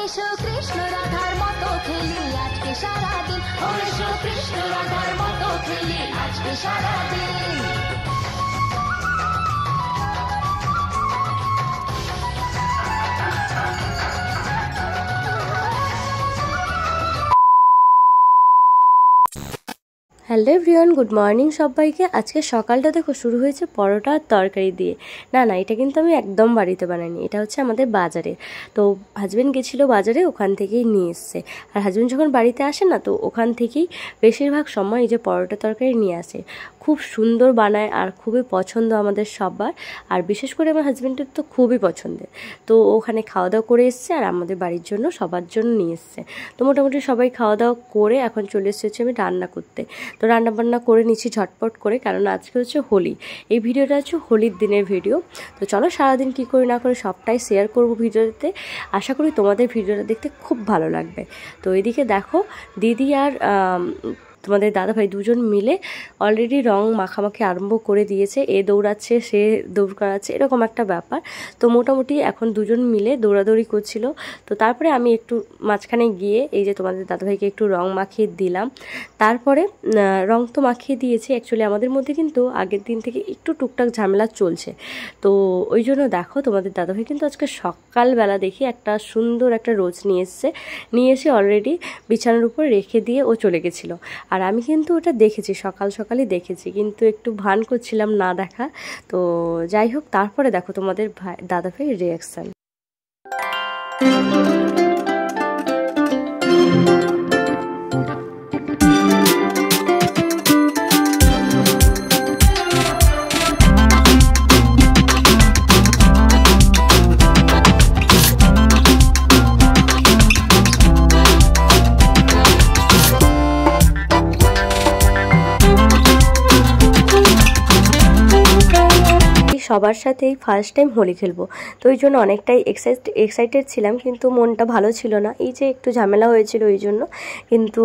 এসো কৃষ্ণ রাধার মতো খেলি আজকে সারাদিন, এসো কৃষ্ণ রাধার মতো খেলি আজকে সারাদিন। হ্যালো এভরিওয়ান, গুড মর্নিং সবাইকে। আজকে সকালটা দেখো শুরু হয়েছে পরোটা আর তরকারি দিয়ে। না এটা কিন্তু আমি একদম বাড়িতে বানাইনি, এটা হচ্ছে আমাদের বাজারে। তো হাজব্যান্ড গেছিলো বাজারে, ওখান থেকেই নিয়ে এসছে। আর হাজব্যান্ড যখন বাড়িতে আসে না, তো ওখান থেকেই বেশিরভাগ সময় এই যে পরোটা তরকারি নিয়ে আসে। খুব সুন্দর বানায় আর খুবই পছন্দ আমাদের সবার, আর বিশেষ করে আমার হাজব্যান্ডের তো খুবই পছন্দের। তো ওখানে খাওয়া দাওয়া করে এসছে আর আমাদের বাড়ির জন্য সবার জন্য নিয়ে এসছে। তো মোটামুটি সবাই খাওয়া দাওয়া করে এখন চলে এসেছে আমি রান্না করতে। তো রান্নাবান্না করে নিচ্ছি ঝটপট করে, কারণ আজকে হচ্ছে হোলি। এই ভিডিওটা হচ্ছে হোলির দিনের ভিডিও। তো চলো সারাদিন কী করি না করে সবটাই শেয়ার করব ভিডিওতে। আশা করি তোমাদের ভিডিওটা দেখতে খুব ভালো লাগবে। তো এদিকে দেখো দিদি আর তোমাদের দাদাভাই দুজন মিলে অলরেডি রং মাখামাখি আরম্ভ করে দিয়েছে। এ দৌড়াচ্ছে, সে দৌড় করাচ্ছে, এরকম একটা ব্যাপার। তো মোটামুটি এখন দুজন মিলে দৌড়াদৌড়ি করছিল। তো তারপরে আমি একটু মাঝখানে গিয়ে এই যে তোমাদের দাদাভাইকে একটু রং মাখিয়ে দিলাম। তারপরে রং তো মাখিয়ে দিয়েছি। অ্যাকচুয়ালি আমাদের মধ্যে কিন্তু আগের দিন থেকে একটু টুকটাক ঝামেলা চলছে। তো ওই জন্য দেখো তোমাদের দাদাভাই কিন্তু আজকে সকালবেলা দেখি একটা সুন্দর একটা রোজ নিয়ে এসে অলরেডি বিছানার উপর রেখে দিয়ে ও চলে গেছিলো। আর আমি কিন্তু ওটা দেখেছি, সকালই দেখেছি, কিন্তু একটু ভান করছিলাম না দেখা। তো যাই হোক, তারপরে দেখো তোমাদের দাদাভাইয়ের রিয়াকশান। সবার সাথেই ফার্স্ট টাইম হোলি খেলবো, তো ওই জন্য অনেকটাই এক্সাইটেড ছিলাম, কিন্তু মনটা ভালো ছিল না। এই যে একটু ঝামেলা হয়েছিল ওই জন্য, কিন্তু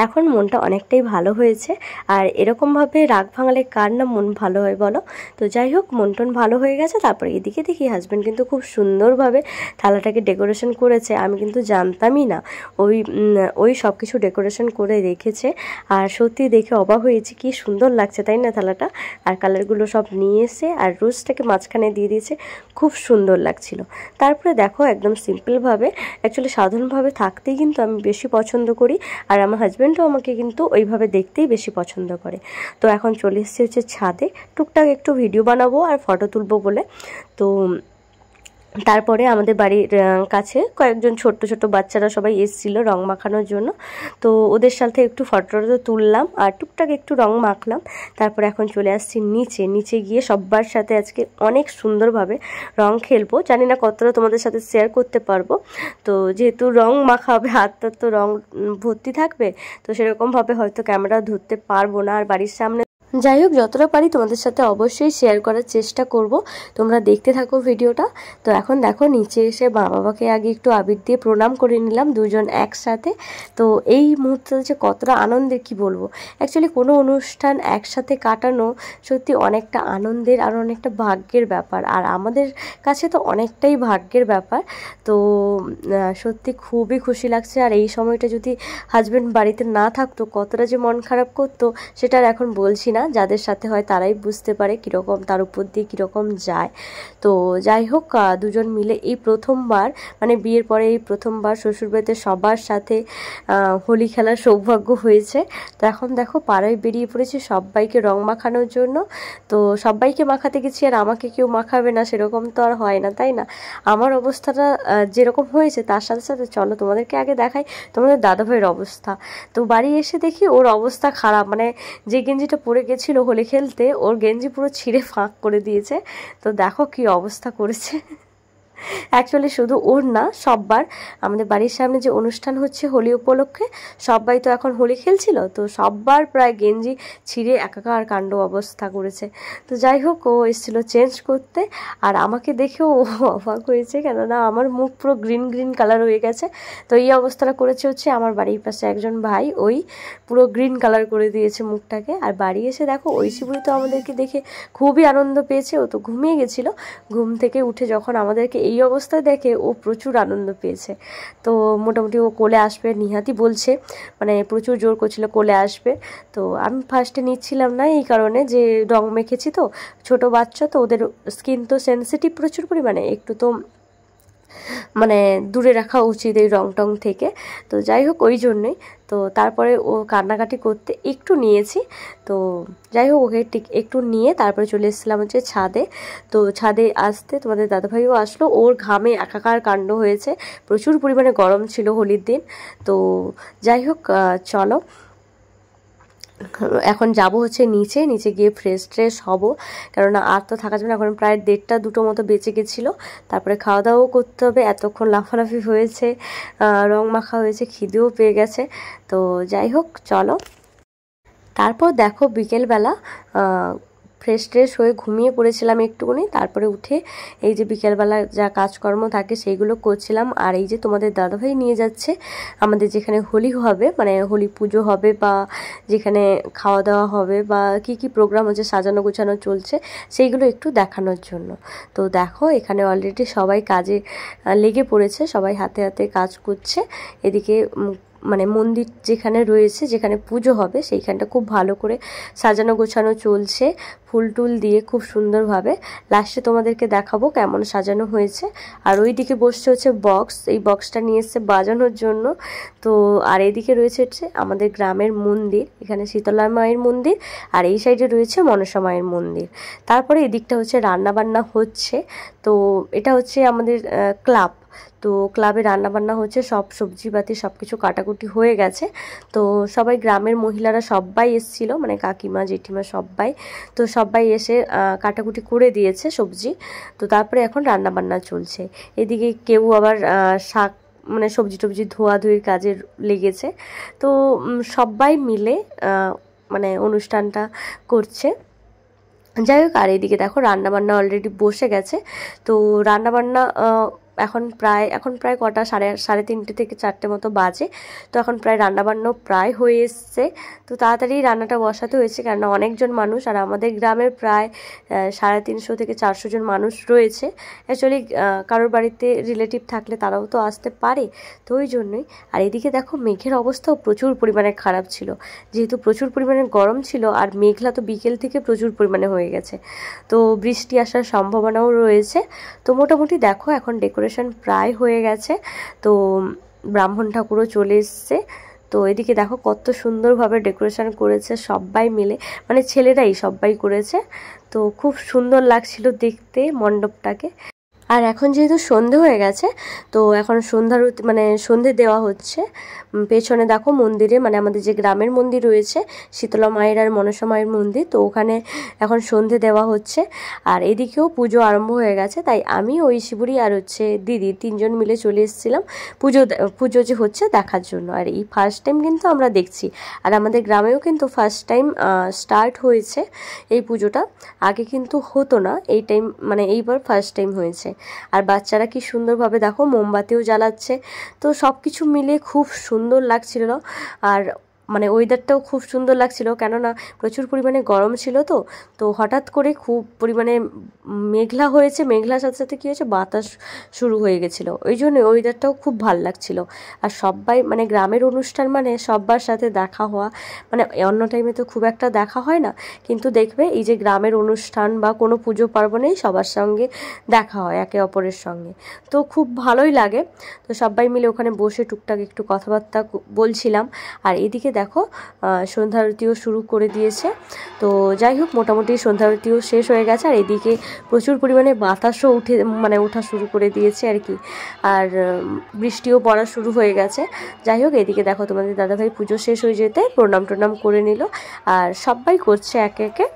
এখন মনটা অনেকটাই ভালো হয়েছে। আর এরকমভাবে রাগ ভাঙালে কার না মন ভালো হয় বলো। তো যাই হোক, মন টন ভালো হয়ে গেছে। তারপরে এদিকে দেখি হাজব্যান্ড কিন্তু খুব সুন্দরভাবে থালাটাকে ডেকোরেশন করেছে। আমি কিন্তু জানতামই না ওই সব কিছু ডেকোরেশন করে রেখেছে। আর সত্যি দেখে অবাক হয়েছি, কি সুন্দর লাগছে তাই না থালাটা। আর কালারগুলো সব নিয়ে এসে আর রোজটাকে মাঝখানে দিয়ে দিয়েছে, খুব সুন্দর লাগছিল। তারপরে দেখো একদম সিম্পলভাবে, অ্যাকচুয়ালি সাধারণভাবে থাকতেই কিন্তু আমি বেশি পছন্দ করি। আর আমার হাজব্যান্ডও আমাকে কিন্তু ওইভাবে দেখতেই বেশি পছন্দ করে। তো এখন চলে এসেছে হচ্ছে ছাদে, টুকটাক একটু ভিডিও বানাবো আর ফটো তুলবো বলে। তো তারপরে আমাদের বাড়ির কাছে কয়েকজন ছোট্ট বাচ্চারা সবাই এসেছিল রং মাখানোর জন্য। তো ওদের সাথে একটু ফটো তুললাম আর টুকটাক একটু রং মাখলাম। তারপরে এখন চলে আসছি নিচে গিয়ে সবার সাথে আজকে অনেক সুন্দরভাবে রং খেলবো। জানি না কতটা তোমাদের সাথে শেয়ার করতে পারবো। তো যেহেতু রং মাখা হবে, হাতটা তো রং ভর্তি থাকবে, তো সেরকমভাবে হয়তো ক্যামেরা ধরতে পারবো না। আর বাড়ির সামনে যাই হোক, যতটা পারি তোমাদের সাথে অবশ্যই শেয়ার করার চেষ্টা করব। তোমরা দেখতে থাকো ভিডিওটা। তো এখন দেখো নিচে এসে মা বাবাকে আগে একটু আবির দিয়ে প্রণাম করে নিলাম দুজন একসাথে। তো এই মুহূর্তে যে কতটা আনন্দের কি বলবো। অ্যাকচুয়ালি কোনো অনুষ্ঠান একসাথে কাটানো সত্যি অনেকটা আনন্দের আর অনেকটা ভাগ্যের ব্যাপার। আর আমাদের কাছে তো অনেকটাই ভাগ্যের ব্যাপার। তো সত্যি খুবই খুশি লাগছে। আর এই সময়টা যদি হাজব্যান্ড বাড়িতে না থাকতো, কতটা যে মন খারাপ করতো সেটা আর এখন বলছি না। যাদের সাথে হয় তারাই বুঝতে পারে কীরকম, তার উপর দিয়ে কীরকম যায়। তো যাই হোক, দুজন মিলে এই প্রথমবার, মানে বিয়ের পরে এই প্রথমবার শ্বশুরবাড়িতে সবার সাথে হোলি খেলার সৌভাগ্য হয়েছে। তো এখন দেখো পাড়ায় বেরিয়ে পড়েছি সবাইকে রং মাখানোর জন্য। তো সবাইকে মাখাতে গেছি, আর আমাকে কেউ মাখাবে না সেরকম তো আর হয় না, তাই না। আমার অবস্থাটা যেরকম হয়েছে তার সাথে সাথে চলো তোমাদেরকে আগে দেখাই তোমাদের দাদাভাইয়ের অবস্থা। তো বাড়ি এসে দেখি ওর অবস্থা খারাপ, মানে যে গেঞ্জিটা পরে গেছিল হোলি খেলতে, ওর গেঞ্জি পুরো ছিঁড়ে ফাঁক করে দিয়েছে। তো দেখো কি অবস্থা করেছে। অ্যাকচুয়ালি শুধু ওর না, সববার আমাদের বাড়ির সামনে যে অনুষ্ঠান হচ্ছে হোলি উপলক্ষে, সবাই তো এখন হোলি খেলছিল, তো সববার প্রায় গেঞ্জি ছিঁড়ে একাকার কাণ্ড অবস্থা করেছে। তো যাই হোক, ও এসেছিল চেঞ্জ করতে, আর আমাকে দেখেও ও অবাক হয়েছে, কেননা আমার মুখ পুরো গ্রিন কালার হয়ে গেছে। তো এই অবস্থাটা করেছে হচ্ছে আমার বাড়ির পাশে একজন ভাই, ওই পুরো গ্রিন কালার করে দিয়েছে মুখটাকে। আর বাড়ি এসে দেখো ঐশীবুড়ি তো আমাদেরকে দেখে খুবই আনন্দ পেয়েছে। ও তো ঘুমিয়ে গেছিলো, ঘুম থেকে উঠে যখন আমাদেরকে এই অবস্থায় দেখে ও প্রচুর আনন্দ পেয়েছে। তো মোটামুটি ও কোলে আসবে নিহাতি বলছে, মানে প্রচুর জোর করছিল কোলে আসবে। তো আমি ফার্স্টে নিচ্ছিলাম না এই কারণে যে রং মেখেছি, তো ছোট বাচ্চা তো ওদের স্কিন তো সেন্সিটিভ প্রচুর পরিমাণে, একটু তো মানে দূরে রাখা উচিত এই রং টং থেকে। তো যাই হোক ওই জন্যই। তো তারপরে ও কান্নাকাটি করতে একটু নিয়েছি। তো যাই হোক ওকে একটু নিয়ে তারপরে চলে এসেছিলাম হচ্ছে ছাদে। তো ছাদে আসতে তোমাদের দাদাভাইও আসলো, ওর ঘামে একাকার কাণ্ড হয়েছে, প্রচুর পরিমাণে গরম ছিল হোলির দিন। তো যাই হোক চলো এখন যাব হচ্ছে নিচে গিয়ে ফ্রেশ ট্রেশ হব, কেননা আর তো থাকা যাবে না। এখন প্রায় 1:30 2টো মতো বেঁচে গেছিলো। তারপরে খাওয়া দাওয়াও করতে হবে, এতক্ষণ লাফালাফি হয়েছে, রং মাখা হয়েছে, খিদেও পেয়ে গেছে। তো যাই হোক চলো। তারপর দেখো বিকেলবেলা ফ্রেশ ট্রেশ হয়ে ঘুমিয়ে পড়েছিলাম একটুখানি, তারপরে উঠে এই যে বিকেলবেলা যা কাজকর্ম থাকে সেইগুলো করছিলাম। আর এই যে তোমাদের দাদাভাই নিয়ে যাচ্ছে আমাদের যেখানে হোলি হবে, মানে হোলি পুজো হবে বা যেখানে খাওয়া দাওয়া হবে বা কি কি প্রোগ্রাম হচ্ছে সাজানো গোছানো চলছে সেইগুলো একটু দেখানোর জন্য। তো দেখো এখানে অলরেডি সবাই কাজে লেগে পড়েছে, সবাই হাতে হাতে কাজ করছে। এদিকে মানে মন্দির যেখানে রয়েছে, যেখানে পুজো হবে সেইখানটা খুব ভালো করে সাজানো গোছানো চলছে, ফুল টুল দিয়ে খুব সুন্দরভাবে। লাস্টে তোমাদেরকে দেখাবো কেমন সাজানো হয়েছে। আর ওই দিকে বসছে হচ্ছে বক্স, এই বক্সটা নিয়ে এসছে বাজানোর জন্য। তো আর এইদিকে রয়েছে হচ্ছে আমাদের গ্রামের মন্দির, এখানে শীতলা মায়ের মন্দির, আর এই সাইডে রয়েছে মনসা মায়ের মন্দির। তারপরে এদিকটা হচ্ছে রান্না বান্না হচ্ছে। তো এটা হচ্ছে আমাদের ক্লাব, তো ক্লাবে রান্নাবান্না হচ্ছে, সব সবজিপাতি সব কিছু কাটাকুটি হয়ে গেছে। তো সবাই গ্রামের মহিলারা সবাই এসেছিলো, মানে কাকিমা জেঠিমা সবাই, তো সবাই এসে কাটাকুটি করে দিয়েছে সবজি। তো তারপরে এখন রান্নাবান্না চলছে। এদিকে কেউ আবার শাক মানে সবজি টবজি ধোয়াধুয়ির কাজে লেগেছে। তো সবাই মিলে মানে অনুষ্ঠানটা করছে। যাই হোক আর এইদিকে দেখো রান্নাবান্না অলরেডি বসে গেছে। তো রান্নাবান্না এখন প্রায় কটা সাড়ে 3:30 থেকে 4টে মতো বাজে। তো এখন প্রায় রান্নাবান্নাও প্রায় হয়ে এসছে। তো তাড়াতাড়ি রান্নাটা বসাতে হয়েছে, কেননা অনেকজন মানুষ, আর আমাদের গ্রামের প্রায় 350 থেকে 400 জন মানুষ রয়েছে। অ্যাকচুয়ালি কারোর বাড়িতে রিলেটিভ থাকলে তারাও তো আসতে পারে, তো ওই জন্যই। আর এদিকে দেখো মেঘের অবস্থাও প্রচুর পরিমাণে খারাপ ছিল, যেহেতু প্রচুর পরিমাণে গরম ছিল, আর মেঘলা তো বিকেল থেকে প্রচুর পরিমাণে হয়ে গেছে। তো বৃষ্টি আসার সম্ভাবনাও রয়েছে। তো মোটামুটি দেখো এখন ডেকোরেশন প্রায় হয়ে গেছে। তো ব্রাহ্মণ ঠাকুরও চলে এসছে। তো এদিকে দেখো কত সুন্দরভাবে ডেকোরেশন করেছে সবাই মিলে, মানে ছেলেরাই সবাই করেছে। তো খুব সুন্দর লাগছিল দেখতে মণ্ডপটাকে। আর এখন যেহেতু সন্ধে হয়ে গেছে, তো এখন মানে সন্ধে দেওয়া হচ্ছে। পেছনে দেখো মন্দিরে, মানে আমাদের যে গ্রামের মন্দির রয়েছে শীতলা মায়ের আর মনসা মায়ের মন্দির, তো ওখানে এখন সন্ধে দেওয়া হচ্ছে। আর এদিকেও পুজো আরম্ভ হয়ে গেছে, তাই আমি ওই শিবুরি আর হচ্ছে দিদি 3জন মিলে চলে এসেছিলাম পুজো যে হচ্ছে দেখার জন্য। আর এই ফার্স্ট টাইম কিন্তু আমরা দেখছি, আর আমাদের গ্রামেও কিন্তু ফার্স্ট টাইম স্টার্ট হয়েছে এই পুজোটা, আগে কিন্তু হতো না এই টাইম, মানে এইবার ফার্স্ট টাইম হয়েছে। আর বাচ্চারা কি সুন্দরভাবে দেখো মোমবাতিও জ্বালাচ্ছে। তো সব কিছু মিলে খুব সুন্দর লাগছিল। আর মানে ওয়েদারটাও খুব সুন্দর লাগছিল, কেননা প্রচুর পরিমাণে গরম ছিল। তো হঠাৎ করে খুব পরিমাণে মেঘলা হয়েছে, মেঘলার সাথে সাথে কী হয়েছে বাতাস শুরু হয়ে গেছিলো, ওই জন্য ওয়েদারটাও খুব ভাল লাগছিল। আর সবাই মানে গ্রামের অনুষ্ঠান মানে সবার সাথে দেখা হওয়া, মানে অন্য টাইমে তো খুব একটা দেখা হয় না, কিন্তু দেখবে এই যে গ্রামের অনুষ্ঠান বা কোনো পুজো পার্বণেই সবার সঙ্গে দেখা হয় একে অপরের সঙ্গে, তো খুব ভালোই লাগে। তো সবাই মিলে ওখানে বসে টুকটাক একটু কথাবার্তা বলছিলাম। আর এদিকে দেখো সন্ধ্যা আরতিও শুরু করে দিয়েছে। তো যাই হোক মোটামুটি সন্ধ্যা আরতিও শেষ হয়ে গেছে। আর এদিকে প্রচুর পরিমাণে বাতাসও ওঠা শুরু করে দিয়েছে আর কি, আর বৃষ্টিও পড়া শুরু হয়ে গেছে। যাই হোক এদিকে দেখো তোমাদের দাদাভাই পুজো শেষ হয়ে যেতে প্রণাম টনাম করে নিল, আর সবাই করছে একে একে।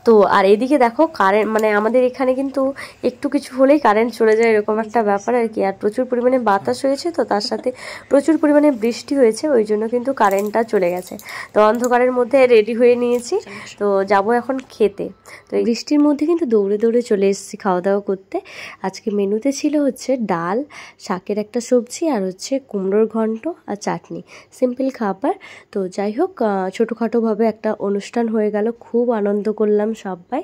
তো আর এদিকে দেখো কারেন্ট, মানে আমাদের এখানে কিন্তু একটু কিছু হলেই কারেন্ট চলে যায়, এরকম একটা ব্যাপার আর কি। আর প্রচুর পরিমাণে বাতাস হয়েছে, তো তার সাথে প্রচুর পরিমাণে বৃষ্টি হয়েছে, ওই জন্য কিন্তু কারেন্টটা চলে গেছে। তো অন্ধকারের মধ্যে রেডি হয়ে নিয়েছি, তো যাব এখন খেতে। তো এই বৃষ্টির মধ্যে কিন্তু দৌড়ে দৌড়ে চলে এসেছি খাওয়া দাওয়া করতে। আজকে মেনুতে ছিল হচ্ছে ডাল, শাকের একটা সবজি, আর হচ্ছে কুমড়োর ঘন্ট আর চাটনি, সিম্পল খাবার। তো যাই হোক ছোটোখাটোভাবে একটা অনুষ্ঠান হয়ে গেল, খুব আনন্দ করলাম খেললাম সবাই।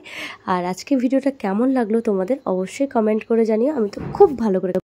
আর আজকে ভিডিওটা কেমন লাগলো তোমাদের অবশ্যই কমেন্ট করে জানিও। আমি তো খুব ভালো করে